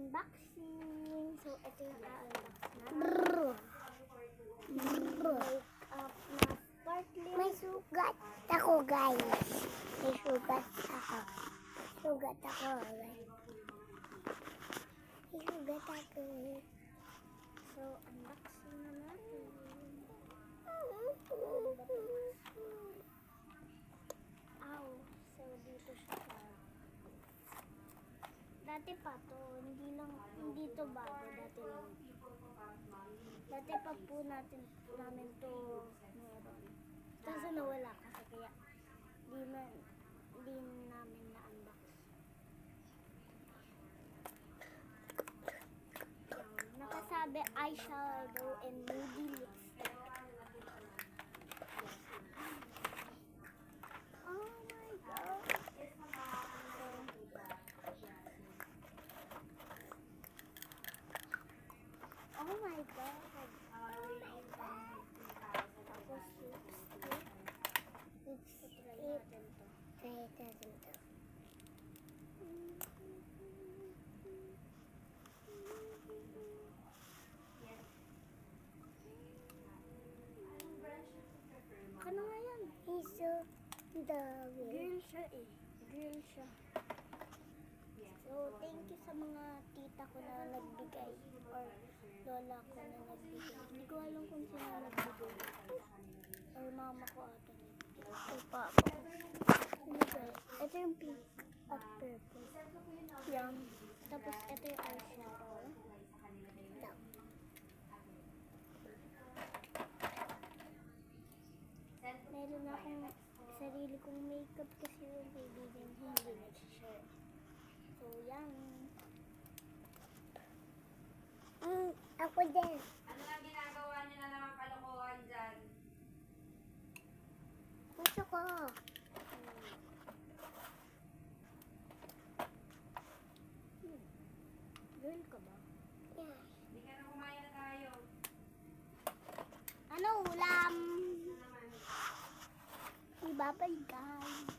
unboxing. So, ito yung unbox natin. Makeup na sparkling. May sugat ako, guys. May sugat ako. Sugat ako, guys. May sugat ako. So, unboxing na natin. Ow. So, dito siya. Dati pa to, hindi to bago. Dati pa po namin to meron. Kaso nawala kasi kaya di namin na-unbox. Nakasabi eyeshadow and nude lipstick. Oh my God! Oh my God! Tapos lipstick. Try natin to. Try natin to. Ano nga yan? Iso dawil. Girl siya eh. Girl siya. So, thank you sa mga tita ko na nagbigay or lola ko na nagbigay. Hindi ko alam kung sino nagbigay. Or mama ko ata nagbigay. Or papa ko. Ito yung pink at purple. Yan. Tapos ito yung eyeshadow. Meron akong sarili kong makeup kasi yung kaibigan hindi nag-share. So, yan. Ako din. Ano lang ginagawa niyo na naman kalokohan dyan? Gusto ko. Girl ka ba? Yeah. Hindi ka na kumain na tayo. Ano ulam? Ano naman? Ibabay guys.